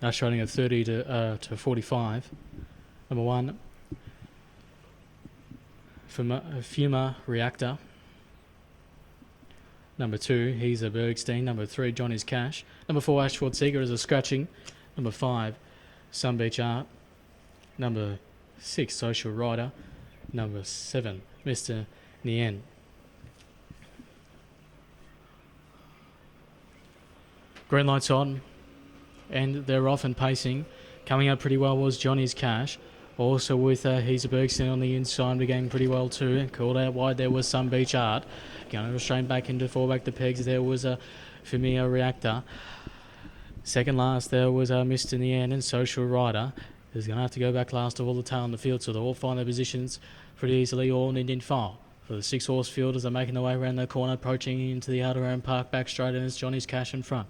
Nash running at 30 to 45. Number 1, Fuma Reactor. Number 2, He's a Bergstein. Number 3, Johnny's Cash. Number 4, Ashford Seeger is a scratching. Number 5, Sun Beach Art. Number 6, Social Rider. Number 7, Mr. Nien. Green lights on, and they're off and pacing. Coming out pretty well was Johnny's Cash. Also with He's a Bergstein on the inside, beginning pretty well too. Called out wide there was Sun Beach Art. Going straight back into fall back the pegs. There was a Familiar Reactor. Second last there was Mr. Nien and Social Rider. Is going to have to go back last of all the tail in the field, so they'll all find their positions pretty easily, all in Indian file. For the 6-horse field as they're making their way around the corner, approaching into the outer round park back straight, and it's Johnny's Cash in front.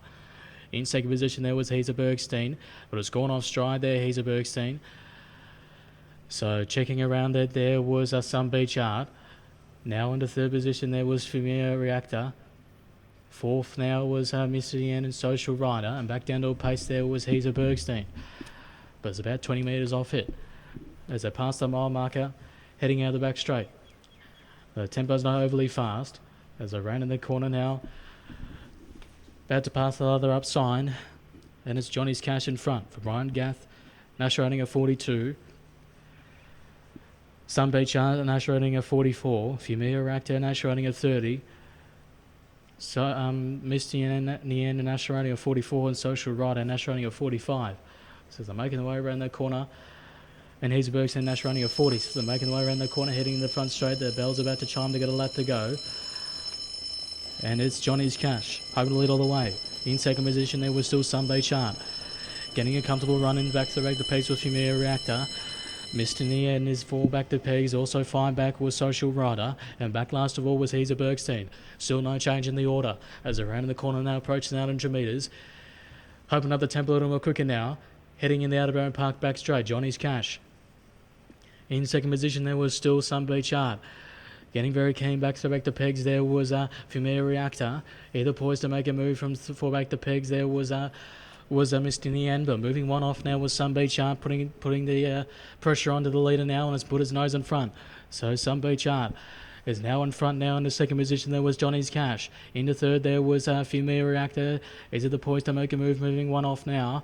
In second position there was He's a Bergstein, but it's gone off stride there, He's a Bergstein. So checking around there was Sun Beach Art. Now into third position there was Familiar Reactor. Fourth now was Mr. Nien and Social Rider, and back down to a pace there was He's a Bergstein. But it's about 20 metres off it as they pass the mile marker, heading out the back straight. The tempo's not overly fast as they round in the corner now. About to pass the other up sign, and it's Johnny's Cash in front for Brian Gath. Nash running at 42. Sun Beach Art and Nash running at 44. Familiar Reactor, Nash running at 30. So Misty and Nien and Nash running at 44, and Social Rider and Nash running at 45. So they're making their way around that corner. And He's a Bergstein and Nash running at 40. So they're making their way around the corner, heading in the front straight. The bell's about to chime, they got a lap to go. And it's Johnny's Cash, hoping to lead all the way. In second position there was still Sun Beach Art. Getting a comfortable run in back to the pegs with Familiar Reactor. Mr. Nien is 4 back to pegs, also 5 back was Social Rider, and back last of all was He's a Bergstein. Still no change in the order as they're around in the corner now, approaching 800 metres. Hoping up the tempo a little more quicker now. Heading in the outer Barron Park back straight, Johnny's Cash. In second position there was still Sun Beach Art. Getting very keen back to pegs there was Familiar Reactor. Either poised to make a move from 4 back to pegs there was Mr. Nien, but moving one off now was Sun Beach Art, putting the pressure onto the leader now, and it's put his nose in front. So Sun Beach Art is now in front now. In the second position there was Johnny's Cash. Into third there was Familiar Reactor. Is it the poised to make a move, moving one off now.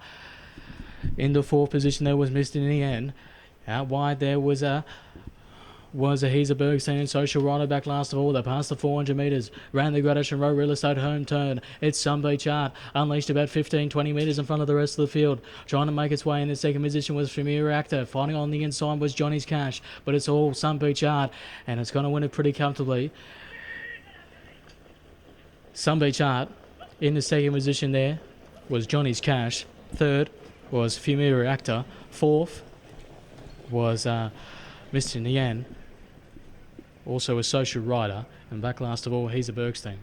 In the fourth position there was Mr. Nien. Out wide there was a He's a Bergstein and Social Rider back last of all. They passed the 400 metres. Ran the Gradation Row Real Estate home turn. It's Sun Beach Art. Unleashed about 15-20 metres in front of the rest of the field. Trying to make its way in the second position was Familiar Reactor. Fighting on the inside was Johnny's Cash. But it's all Sun Beach Art. And it's going to win it pretty comfortably. Sun Beach Art in the second position there was Johnny's Cash. Third was Familiar Reactor. Fourth was Mr. Nien. Also a Social Rider, and back last of all, He's a Bergstein.